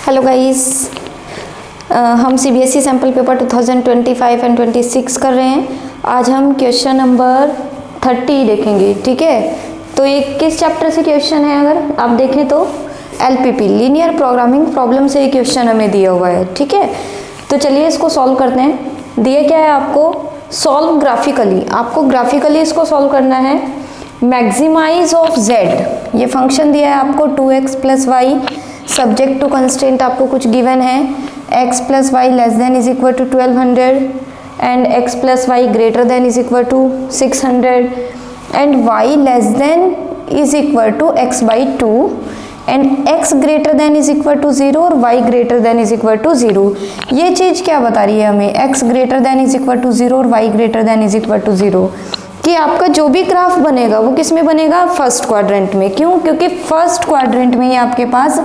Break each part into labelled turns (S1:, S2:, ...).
S1: Hello guys, हम CBSE sample paper 2025 and 26 कर रहे हैं। आज हम क्वेश्चन नंबर 30 देखेंगे। ठीक है, तो ये किस चैप्टर से क्वेश्चन है? अगर आप देखें तो एलपीपी लीनियर प्रोग्रामिंग प्रॉब्लम से ये क्वेश्चन हमें दिया हुआ है। ठीक है, तो चलिए इसको सॉल्व करते हैं। दिया क्या है आपको? Solve graphically. आपको ग्राफिकली इसको सॉल्व करना है। मैक्सिमाइज ऑफ जेड, ये फंक्शन दिया है आपको 2x plus Y, subject to constraint आपको कुछ गिवन है x plus Y less than is equal to 1200 and x plus Y greater than is equal to 600 and y less than is equal to x by 2 and x greater than is equal to 0 और y greater than is equal to 0। ये चीज़ क्या बता रही है हमें? x greater than is equal to 0 और y greater than is equal to 0 कि आपका जो भी ग्राफ बनेगा वो किस में बनेगा? फर्स्ट क्वाड्रेंट में। क्यों? क्योंकि फर्स्ट क्वाड्रेंट में ही आपके पास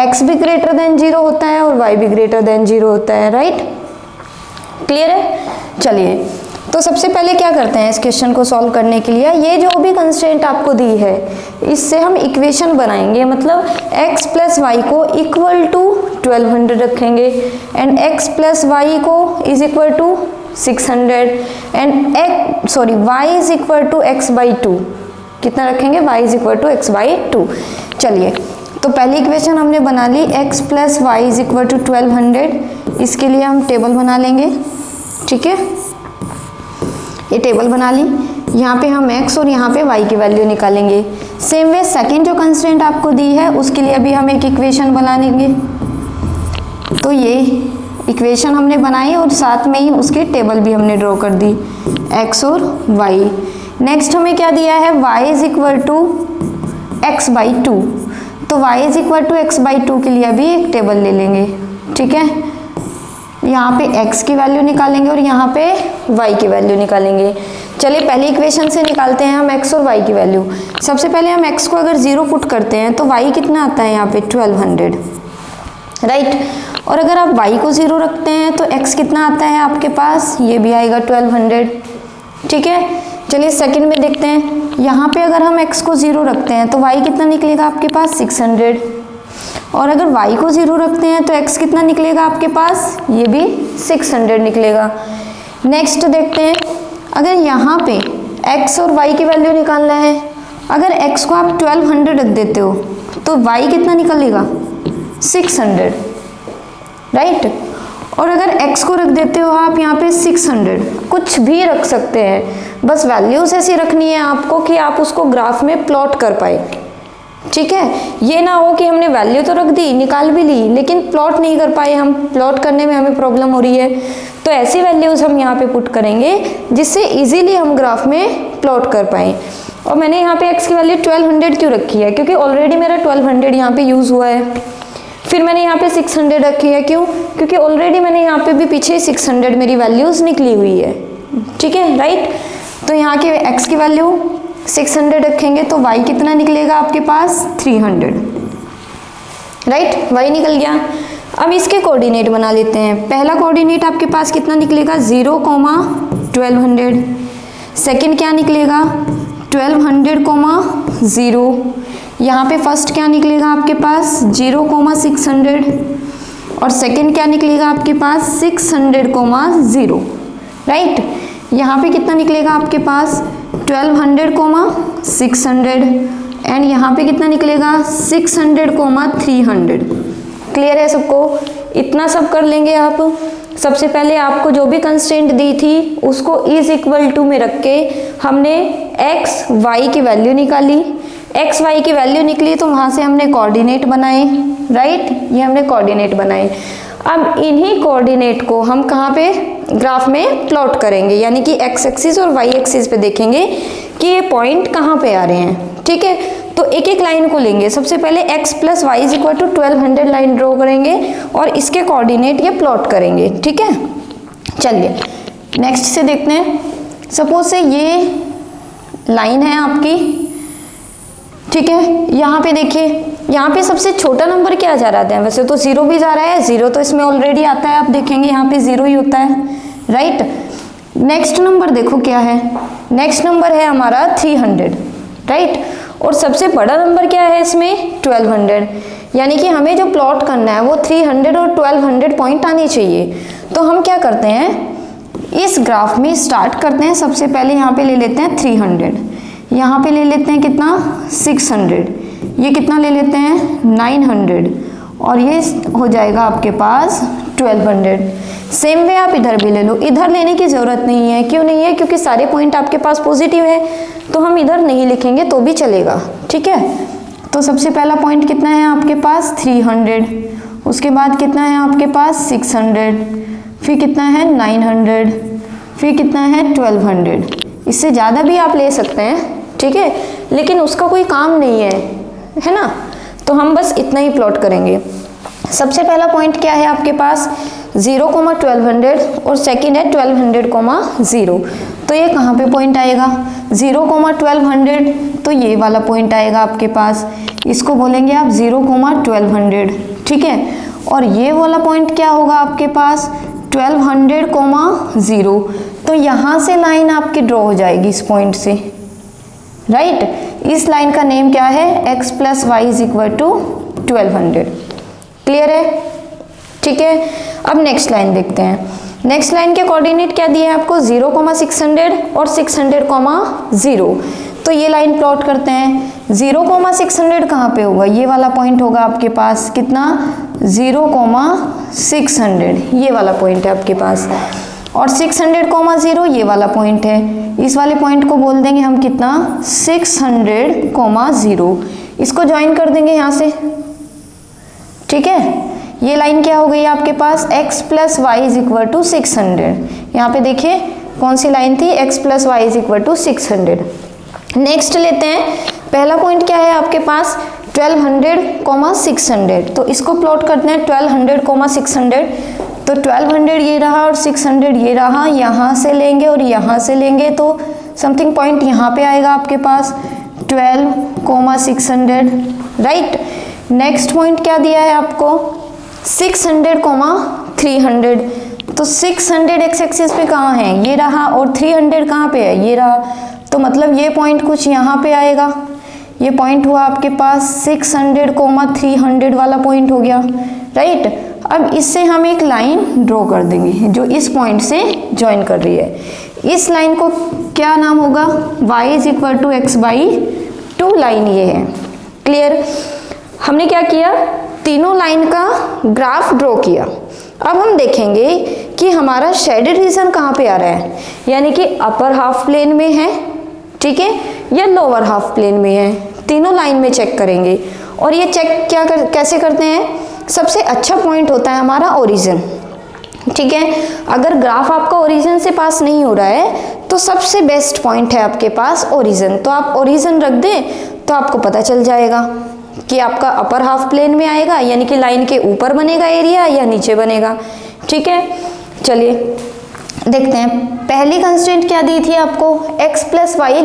S1: x भी ग्रेटर देन 0 होता है और y भी ग्रेटर देन 0 होता है। राइट, क्लियर है? चलिए, तो सबसे पहले क्या करते हैं इस क्वेश्चन को सॉल्व करने के लिए, ये जो भी कंस्ट्रेंट आपको दी है इससे हम इक्वेशन बनाएंगे। मतलब x प्लस वाई को इक्वल टू 1200 रखेंगे एंड x प्लस वाई को is equal to 600 and y is equal to x by 2। कितना रखेंगे? y is equal to x by 2। चलिए, तो पहली इक्वेशन हमने बना ली, x plus Y is equal to 1200। इसके लिए हम टेबल बना लेंगे। ठीक है, ये टेबल बना ली। यहाँ पे हम x और यहाँ पे y की वैल्यू निकालेंगे। सेम वे सेकेंड जो कंस्ट्रेंट आपको दी है उसके लिए अभी हम एक इक्वेशन बना लेंगे। तो ये इक्वेशन हमने बनाई और साथ में ही उसकी टेबल भी हमने ड्रॉ कर दी, x और y। नेक्स्ट हमें क्या दिया है? y is equal to x by 2। तो y is equal to x by 2 के लिए अभी एक टेबल ले लेंगे। ठीक है, यहाँ पे x की वैल्यू निकालेंगे और यहाँ पे y की वैल्यू निकालेंगे। चलिए पहली इक्वेशन से निकालते हैं हम x और y की वैल्यू। सबसे पहले हम x को अगर 0 पुट करते हैं तो y कितना आता है यहाँ पे? 1200। राइट, और अगर आप y को 0 रखते हैं तो x कितना आता है आपके पास? ये भी आएगा 1200। ठीक है, चलिए सेकंड में देखते हैं। यहाँ पे अगर हम x को 0 रखते हैं तो y कितना निकलेगा आपके पास? 600। और अगर y को 0 रखते हैं तो x कितना निकलेगा आपके पास? ये भी 600 निकलेगा। नेक्स्ट देखते हैं, अगर यहाँ पे x और y की वैल्यू निकालना है, अगर x को आप 1200 रख देते हो तो y कितना निकलेगा? 600। राइट, और अगर x को रख देते हो आप यहाँ पे 600, कुछ भी रख सकते हैं, बस वैल्यूज ऐसी रखनी है आपको कि आप उसको ग्राफ में प्लॉट कर पाए। ठीक है, ये ना हो कि हमने वैल्यू तो रख दी, निकाल भी ली, लेकिन प्लॉट नहीं कर पाए, हम प्लॉट करने में हमें प्रॉब्लम हो रही है। तो ऐसी वैल्यूज हम यहाँ पे पुट करेंगे जिससे इजीली हम ग्राफ में प्लॉट कर पाए। और मैंने यहाँ पे x की वैल्यू 1200 क्यों रखी है? क्योंकि ऑलरेडी मेरा 1200 यहाँ पे यूज हुआ है। फिर मैंने यहाँ पे 600 रखी है, क्यों? क्योंकि ऑलरेडी मैंने यहाँ पे भी पीछे 600 मेरी वैल्यूज निकली हुई है। ठीक है, राइट, तो यहाँ के x की वैल्यू 600 रखेंगे तो y कितना निकलेगा आपके पास? 300। राइट, y निकल गया। अब इसके कोऑर्डिनेट बना लेते हैं। पहला कोऑर्डिनेट आपके पास कितना निकलेगा? 0,1200। सेकंड क्या निकलेगा? 1200, 0। यहाँ पे फर्स्ट क्या निकलेगा आपके पास? 0,600 और सेकंड क्या निकलेगा आपके पास? 600, 0। राइट, यहाँ पे कितना निकलेगा आपके पास? 1200, 600 एंड यहाँ पे कितना निकलेगा? 600, 300। क्लियर है सबको? इतना सब कर लेंगे आप। सबसे पहले आपको जो भी कंस्ट्रेंट दी थी उसको इज इक्वल टू में रख के हमने x y की वैल्यू निकाली। x y की वैल्यू निकली तो वहां से हमने कोऑर्डिनेट बनाए। राइट, ये हमने कोऑर्डिनेट बनाए। अब इन्हीं कोऑर्डिनेट को हम कहाँ पे ग्राफ में प्लॉट करेंगे, यानी कि x एक्सिस और y एक्सिस पे देखेंगे कि ये पॉइंट कहाँ पे आ रहे हैं। ठीक है, तो एक एक लाइन को लेंगे। सबसे पहले x plus Y is equal to 1200 line draw करेंगे और इसके कोऑर्डिनेट ये प्लॉट करेंगे। ठीक है, चलिए नेक्स्ट से देखते हैं। सपोज से ये लाइन है आपकी। ठीक है, यहाँ पे देखिए, यहाँ पे सबसे छोटा नंबर क्या जा रहा है? वैसे तो 0 भी जा रहा है, 0 तो इसमें ऑलरेडी आता है, आप देखेंगे यहाँ पे 0 ही होता है। राइट, नेक्स्ट नंबर देखो क्या है? नेक्स्ट नंबर है हमारा 300। राइट, और सबसे बड़ा नंबर क्या है इसमें? 1200। यानी कि हमें जो प्लॉट करना है वो 300 और 1200 पॉइंट आने चाहिए। तो हम क्या करते हैं, इस ग्राफ में स्टार्ट करते हैं। सबसे पहले यहाँ पे ले लेते हैं 300, यहाँ पे ले लेते हैं कितना 600, ये कितना ले लेते हैं 900, और ये हो जाएगा आपके पास 1200। सेम वे आप इधर भी ले लो, इधर लेने की ज़रूरत नहीं है। क्यों नहीं है? क्योंकि सारे पॉइंट आपके पास पॉजिटिव है, तो हम इधर नहीं लिखेंगे तो भी चलेगा, ठीक है। तो सबसे पहला पॉइंट कितना है आपके पास 300, उसके बाद कितना है आपके पास 600, फिर कितना है 900, फिर कितना है 1200। इससे ज़्यादा भी आप ले सकते हैं, ठीक है, लेकिन उसका कोई काम नहीं है ना, तो हम बस इतना ही प्लॉट करेंगे। सबसे पहला पॉइंट क्या है आपके पास 0,1200 और सेकंड है 1200,0। तो ये कहाँ पे पॉइंट आएगा 0,1200, तो ये वाला पॉइंट आएगा आपके पास, इसको बोलेंगे आप 0,1200, ठीक है। और ये वाला पॉइंट क्या होगा आपके पास 1200,0। तो यहाँ से लाइन आपकी ड्रॉ हो जाएगी इस पॉइंट से, राइट। इस लाइन का नेम क्या है x + y = 1200। क्लियर है? ठीक है। अब नेक्स्ट लाइन देखते हैं। नेक्स्ट लाइन के कोऑर्डिनेट क्या दिए हैं आपको 0,600 और 600,0। तो ये लाइन प्लॉट करते हैं। 0,600 कहाँ पे होगा, ये वाला पॉइंट होगा आपके पास कितना 0,600, ये वाला पॉइंट है आपके पास, और 600,0 ये वाला पॉइंट है। इस वाले पॉइंट को बोल देंगे हम कितना 600,0। इसको ज्वाइन कर देंगे यहाँ से, ठीक है। ये लाइन क्या हो गई आपके पास x + y = 600। यहाँ पे देखिए कौन सी लाइन थी x + y = 600। नेक्स्ट लेते हैं, पहला पॉइंट क्या है आपके पास 1200,600। तो इसको प्लॉट करते हैं 1200,600। तो 1200 ये रहा और 600 ये रहा, यहाँ से लेंगे और यहाँ से लेंगे तो समथिंग पॉइंट यहाँ पे आएगा आपके पास 12,600, राइट। नेक्स्ट पॉइंट क्या दिया है आपको 600,300। तो 600 एक्स एक्सिस पे कहाँ है, ये रहा, और 300 कहाँ पे है, ये रहा। तो मतलब ये पॉइंट कुछ यहाँ पे आएगा। ये पॉइंट हुआ आपके पास 600,300 वाला पॉइंट हो गया, राइट। अब इससे हम एक लाइन ड्रॉ कर देंगे जो इस पॉइंट से ज्वाइन कर रही है। इस लाइन को क्या नाम होगा y = x/2 लाइन ये है। क्लियर? हमने क्या किया, तीनों लाइन का ग्राफ ड्रॉ किया। अब हम देखेंगे कि हमारा शेडेड रीजन कहाँ पे आ रहा है, यानी कि अपर हाफ प्लेन में है, ठीक है, या लोअर हाफ प्लेन में है। तीनों लाइन में चेक करेंगे। और ये चेक कैसे करते हैं, सबसे अच्छा पॉइंट होता है हमारा ओरिजिन, ठीक है। अगर ग्राफ आपका ओरिजिन से पास नहीं हो रहा है तो सबसे बेस्ट पॉइंट है आपके पास ओरिजिन। तो आप ओरिजिन रख दें तो आपको पता चल जाएगा कि आपका अपर हाफ प्लेन में आएगा, यानी कि लाइन के ऊपर बनेगा एरिया या नीचे बनेगा, ठीक है। चलिए देखते हैं, पहली कंस्ट्रेंट क्या दी थी आपको x + y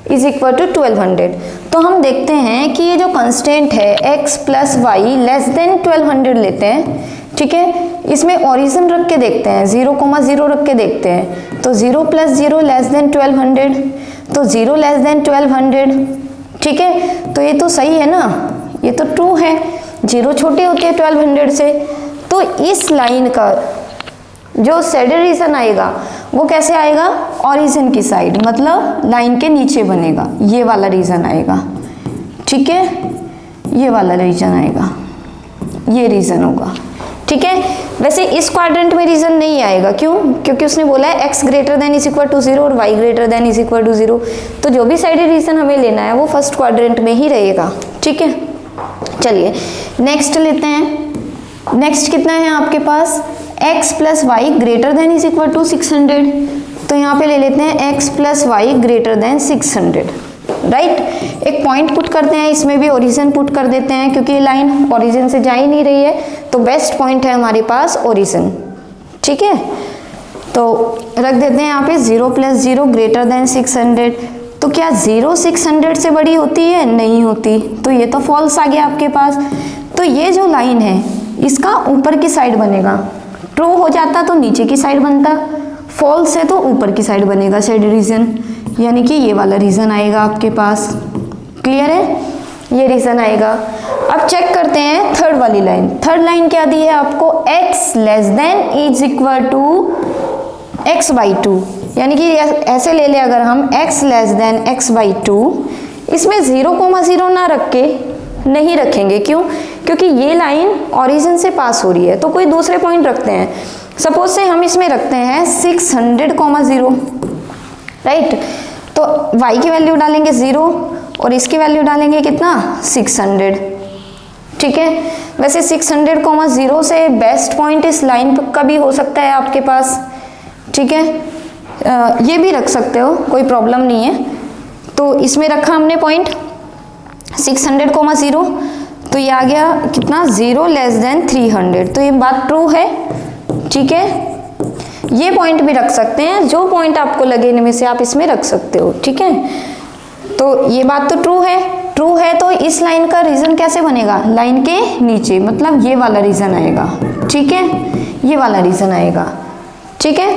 S1: = 1200। तो हम देखते हैं कि ये जो कंस्ट्रेंट है x + y < 1200 लेते हैं, ठीक है। इसमें ओरिजिन रख के देखते हैं, 0,0 रख के देखते हैं। तो 0 + 0 < 1200, तो 0 < 1200, ठीक है। तो ये तो सही है ना, ये तो ट्रू है, 0 छोटी होती है 1200 से। तो इस लाइन का जो शेडेड रीजन आएगा वो कैसे आएगा, ओरिजिन की साइड, मतलब लाइन के नीचे बनेगा, ये वाला रीजन आएगा, ठीक है। ये वाला रीजन आएगा, ये रीजन होगा, ठीक है। वैसे इस क्वाड्रेंट में रीजन नहीं आएगा, क्यों? क्योंकि उसने बोला है x > = 0 और y > 0। तो जो भी साइडेड रीजन हमें लेना है वो फर्स्ट क्वाड्रेंट में ही रहेगा, ठीक है। चलिए नेक्स्ट लेते हैं। नेक्स्ट कितना है आपके पास x + y > 600। तो यहाँ पे ले लेते हैं x + y > 600, राइट। एक पॉइंट पुट करते हैं, इसमें भी ओरिजिन पुट कर देते हैं क्योंकि ये लाइन ओरिजिन से जा ही नहीं रही है, तो बेस्ट पॉइंट है हमारे पास ओरिजिन, ठीक है। तो रख देते हैं यहाँ पे 0 + 0 > 600। तो क्या 0 600 से बड़ी होती है? नहीं होती, तो ये तो फॉल्स आ गया आपके पास। तो ये जो लाइन है इसका ऊपर की साइड बनेगा, ट्रू हो जाता तो नीचे की साइड बनता, फॉल्स है तो ऊपर की साइड बनेगा शेडेड रीजन, यानी कि ये वाला रीजन आएगा आपके पास। क्लियर है? ये रीजन आएगा। अब चेक करते हैं थर्ड वाली लाइन। थर्ड लाइन क्या दी है आपको, x less than is equal to x by 2, यानी कि ऐसे ले ले अगर हम x less than x by 2, इसमें 0,0 ना रख के नहीं रखेंगे, क्यों, क्योंकि ये लाइन ओरिजिन से पास हो रही है, तो कोई दूसरे पॉइंट रखते हैं। सपोज से हम इसमें रखते हैं 600,0, राइट, तो y की वैल्यू डालेंगे 0 और इसकी वैल्यू डालेंगे कितना 600, ठीक है। वैसे 600,0 से बेस्ट पॉइंट इस लाइन का भी हो सकता है आपके पास, ठीक है, ये भी रख सकते हो, कोई प्रॉब्लम नहीं है। तो इसमें रखा हमने पॉइंट 600,0, तो ये आ गया कितना 0 लेस देन 300, तो ये बात ट्रू है, ठीक है। ये पॉइंट भी रख सकते हैं, जो पॉइंट आपको लगे इनमें से आप इसमें रख सकते हो, ठीक है। तो ये बात तो ट्रू है, ट्रू है, तो इस लाइन का रीजन कैसे बनेगा, लाइन के नीचे, मतलब ये वाला रीजन आएगा, ठीक है, ये वाला रीजन आएगा, ठीक है।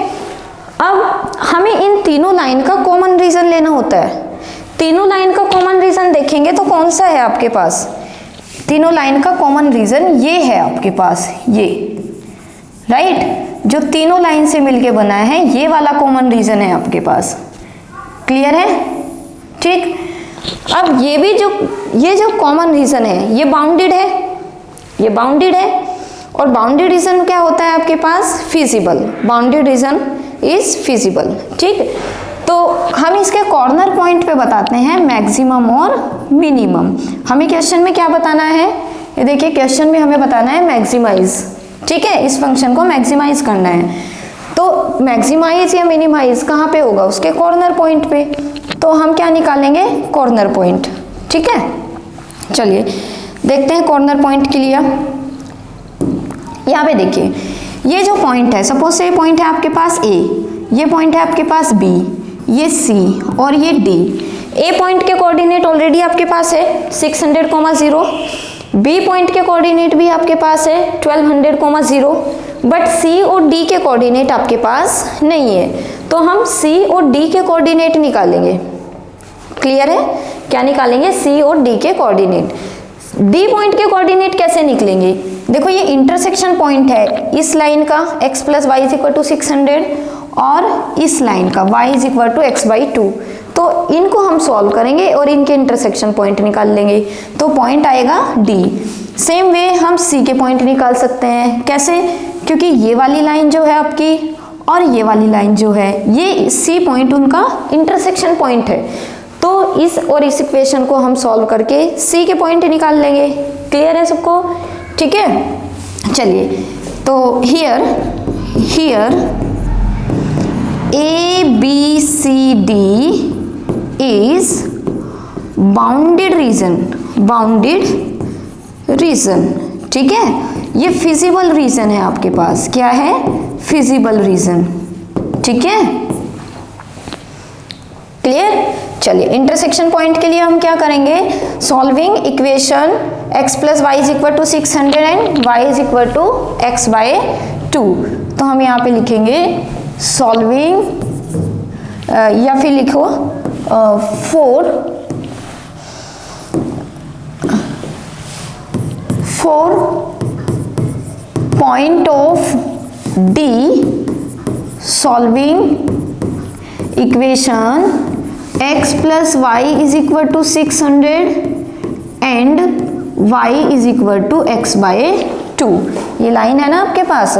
S1: अब हमें इन तीनों लाइन का कॉमन रीजन लेना होता है। तीनों लाइन का कॉमन रीजन देखेंगे तो कौन सा है आपके पास, तीनों लाइन का कॉमन रीजन ये है आपके पास, ये, राइट, जो तीनों लाइन से मिलके बना है, ये वाला कॉमन रीजन है आपके पास, क्लियर है, ठीक। अब ये जो कॉमन रीजन है ये बाउंडेड है, ये बाउंडेड है, और बाउंडेड रीजन क्या होता है आपके पास, feasible, bounded region is feasible, ठीक। तो हम इसके कॉर्नर पॉइंट पे बताते हैं मैक्सिमम और मिनिमम। हमें क्वेश्चन में क्या बताना है, ये देखिए क्वेश्चन में हमें बताना है मैक्सिमाइज, ठीक है, इस फंक्शन को मैक्सिमाइज करना है। तो मैक्सिमाइज या मिनिमाइज कहाँ पे होगा, उसके कॉर्नर पॉइंट पे, तो हम क्या निकालेंगे, कॉर्नर पॉइंट, ठीक है। चलिए देखते हैं कॉर्नर पॉइंट के लिए। यहाँ पे देखिए ये जो पॉइंट है, सपोज से ये पॉइंट है आपके पास A, ये पॉइंट है आपके पास B, ये C और ये D। A पॉइंट के कोऑर्डिनेट ऑलरेडी आपके पास है 600,0, B पॉइंट के कोऑर्डिनेट भी आपके पास है 1200,0, बट C और D के कोऑर्डिनेट आपके पास नहीं है, तो हम C और D के कोऑर्डिनेट निकालेंगे, क्लियर है, क्या निकालेंगे, C और D के कोऑर्डिनेट। D पॉइंट के कोऑर्डिनेट कैसे निकलेंगे, देखो ये इंटरसेक्शन पॉइंट है इस लाइन का x plus Y is equal to 600 और इस लाइन का y is equal to x by 2, तो इनको हम सॉल्व करेंगे और इनके इंटरसेक्शन पॉइंट निकाल लेंगे, तो पॉइंट आएगा D। सेम वे हम C के पॉइंट निकाल सकते हैं, कैसे, क्योंकि ये वाली लाइन जो है आपकी और ये वाली लाइन जो है, ये C पॉइंट उनका इंटरसेक्शन पॉइंट है, तो इस और इस इक्वेशन को हम सॉल्व करके C के पॉइंट निकाल लेंगे, क्लियर है सबको, ठीक है। चलिए तो here A B C D is bounded reason, ठीक है, ये फिजिबल रीजन है आपके पास, क्या है, फिजिबल रीजन, ठीक है, क्लियर। चलिए इंटरसेक्शन पॉइंट के लिए हम क्या करेंगे, solving equation x plus Y is equal to 600 and y is equal to x by 2, तो हम यहाँ पे लिखेंगे सॉल्विंग या फिर लिखो 4 point of D solving equation x plus Y is equal to 600 and y is equal to x by 2। ये line है ना आपके पास,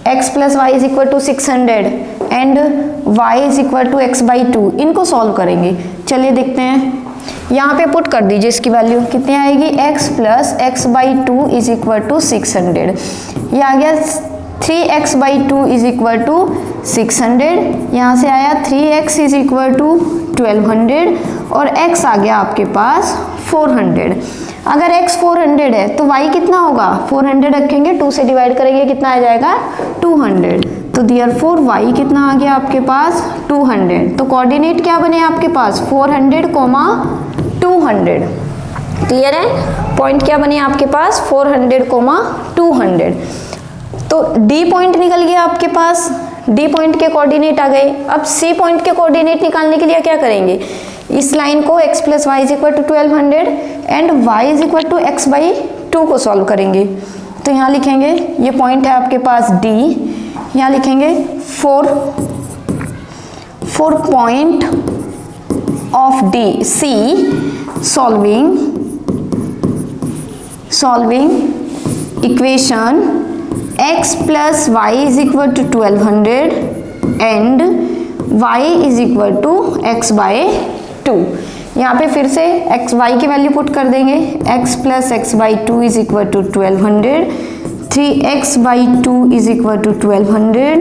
S1: x plus Y is equal to 600 and y is equal to x by 2, इनको solve करेंगे। चलिए देखते हैं, यहाँ पे पुट कर दीजिए इसकी वैल्यू कितनी आएगी, x plus x by 2 is equal to 600, ये आ गया 3x by 2 is equal to 600, यहाँ से आया 3x इज इक्वल टू 1200 और x आ गया आपके पास 400। अगर x 400 है तो y कितना होगा, 400 रखेंगे 2 से डिवाइड करेंगे कितना आ जाएगा 200, तो देयरफॉर y कितना आ गया आपके पास 200, तो कोऑर्डिनेट क्या बने आपके पास 400, 200, क्लियर है, पॉइंट क्या बने आपके पास 400, 200। तो D पॉइंट निकल गया आपके पास, D पॉइंट के कोऑर्डिनेट आ गए। अब C पॉइंट के कोऑर्डिनेट निकालने के लिए क्या करेंगे, इस लाइन को x plus Y is equal to 1200 and y is equal to x by 2 को सॉल्व करेंगे। तो यहाँ लिखेंगे, ये पॉइंट है आपके पास D, यहाँ लिखेंगे 4 point of D C solving equation x plus Y is equal to 1200 and y is equal to x by 2। यहाँ पे फिर से x y की वैल्यू पुट कर देंगे, x plus x by 2 is equal to 1200, 3x by 2 is equal to 1200,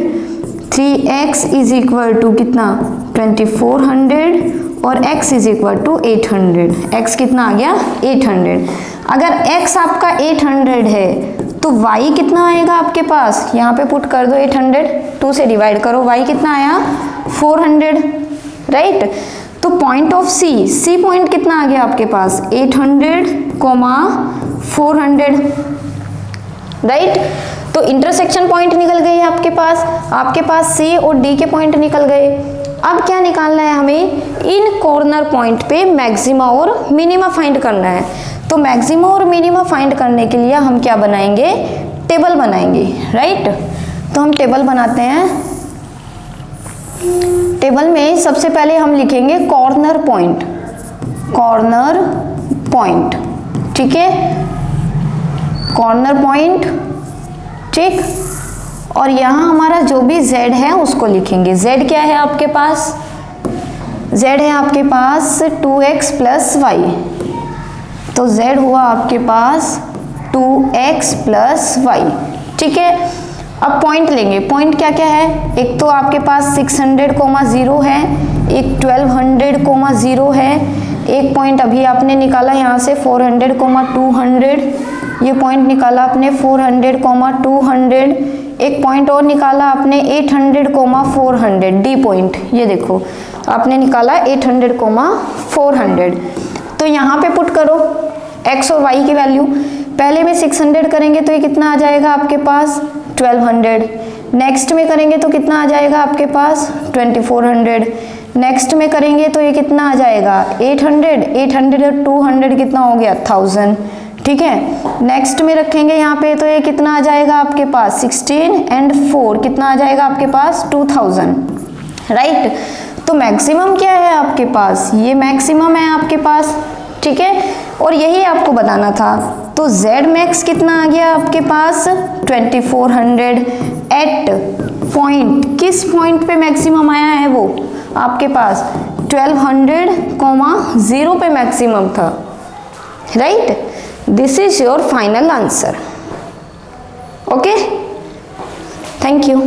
S1: 3x is equal to कितना 2400 और x is equal to 800। x कितना आ गया 800। अगर x आपका 800 है तो y कितना आएगा आपके पास, यहाँ पे पुट कर दो 800, 2 से डिवाइड करो, y कितना आया 400, राइट। तो पॉइंट ऑफ C पॉइंट कितना आ गया आपके पास 800, 400, राइट। तो इंटरसेक्शन पॉइंट निकल गए आपके पास C और D के पॉइंट निकल गए। अब क्या निकालना है हमें, इन कॉर्नर पॉइंट पे मैक्सिमा और मिनिमा फाइंड करना है। तो मैक्सिमा और मिनिमा फाइंड करने के लिए हम क्या बनाएंगे, टेबल बनाएंगे, राइट। तो हम टेबल बनाते हैं। टेबल में सबसे पहले हम लिखेंगे कॉर्नर पॉइंट, ठीक है, कॉर्नर पॉइंट, ठीक। और यहाँ हमारा जो भी z है उसको लिखेंगे। z क्या है आपके पास, z है आपके पास 2x प्लस वाई, तो z हुआ आपके पास 2x प्लस वाई, ठीक है। अब पॉइंट लेंगे, पॉइंट क्या क्या है, एक तो आपके पास 600,0 है, एक 1200,0 है, एक पॉइंट अभी आपने निकाला यहाँ से 400,200, ये पॉइंट निकाला आपने 400,200, एक पॉइंट और निकाला आपने 800,400, डी पॉइंट, ये देखो आपने निकाला 800,400। तो यहाँ पे पुट करो x और y की वैल्यू। पहले में 600 करेंगे तो ये कितना आ जाएगा आपके पास 1200, नेक्स्ट में करेंगे तो कितना आ जाएगा आपके पास 2400, नेक्स्ट में करेंगे तो ये कितना आ जाएगा 800 और 200 कितना हो गया 1000, ठीक है। नेक्स्ट में रखेंगे यहाँ पे तो ये कितना आ जाएगा आपके पास 16 एंड 4 कितना आ जाएगा आपके पास 2000, राइट। तो मैक्सिमम क्या है आपके पास, ये मैक्सिमम है आपके पास, ठीक है, और यही आपको बताना था। तो Z मैक्स कितना आ गया आपके पास 2400 एट पॉइंट, किस पॉइंट पे मैक्सिमम आया है वो आपके पास 1200,0 पे मैक्सिमम था, right. This is your final answer, okay, thank you.